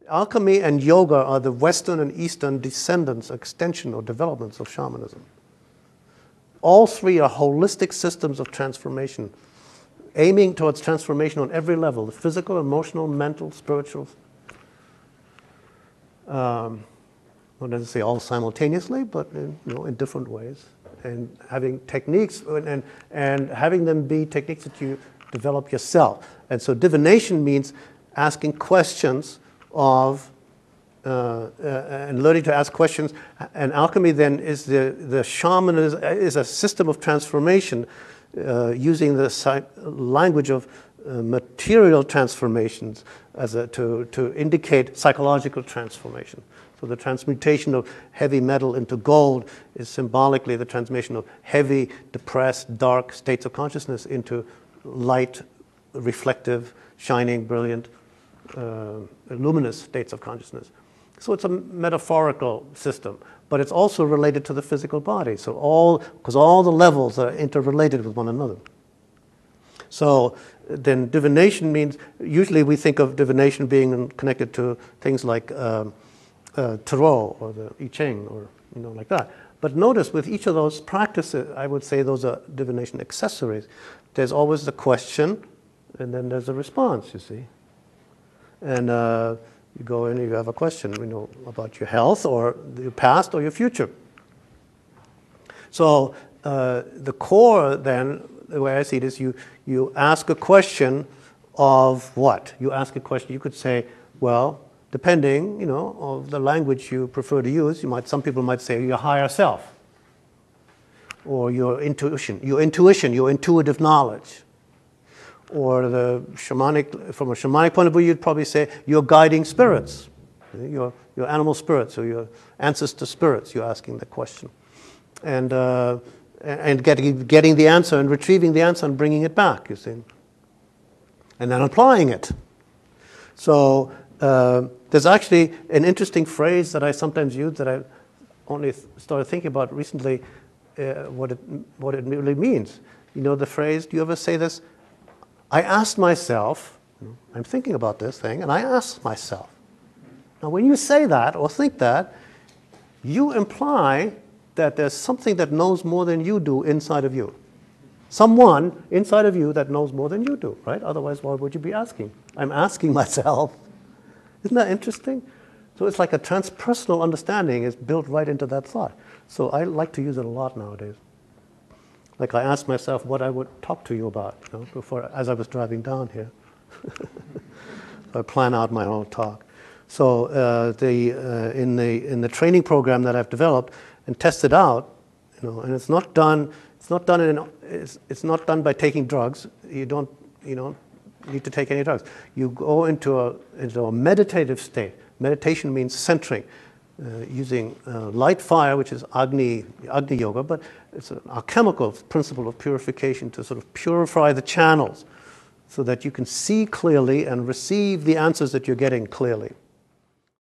alchemy and yoga are the Western and Eastern descendants, extension or developments of shamanism. All three are holistic systems of transformation, aiming towards transformation on every level, the physical, emotional, mental, spiritual. Not necessarily all simultaneously, but in different ways. And having techniques and having them be techniques that you develop yourself. And so divination means asking questions of and learning to ask questions. And alchemy then is the shaman is a system of transformation using the language of material transformations to indicate psychological transformation. So the transmutation of heavy metal into gold is symbolically the transformation of heavy, depressed, dark states of consciousness into light, reflective, shining, brilliant, luminous states of consciousness. So it's a metaphorical system, but it's also related to the physical body. So because all the levels are interrelated with one another. So then divination means, usually we think of divination being connected to things like tarot or the I Ching or like that. But notice with each of those practices, I would say those are divination accessories. There's always the question, and then there's a response, you see. And you go in and you have a question, about your health or your past or your future. So the core then, the way I see it is you ask a question of what? You ask a question, you could say, well, depending, of the language you prefer to use, some people might say your higher self, or your intuition, your intuitive knowledge. Or from a shamanic point of view, you'd probably say your guiding spirits, your animal spirits or your ancestor spirits. You're asking the question, and getting the answer and retrieving the answer and bringing it back. You see, and then applying it. So there's actually an interesting phrase that I sometimes use that I only started thinking about recently. What it really means. The phrase. Do you ever say this? I asked myself, I'm thinking about this thing, and I asked myself. Now, when you say that or think that, you imply that there's something that knows more than you do inside of you. Someone inside of you that knows more than you do, right? Otherwise, why would you be asking? I'm asking myself. Isn't that interesting? So it's like a transpersonal understanding is built right into that thought. So I like to use it a lot nowadays. Like I asked myself what I would talk to you about, before, as I was driving down here. I plan out my own talk. So in the training program that I've developed and tested out, and it's not done by taking drugs. You don't need to take any drugs. You go into a meditative state. Meditation means centering. Using light fire, which is Agni yoga, but it's an alchemical principle of purification to sort of purify the channels so that you can see clearly and receive the answers that you're getting clearly.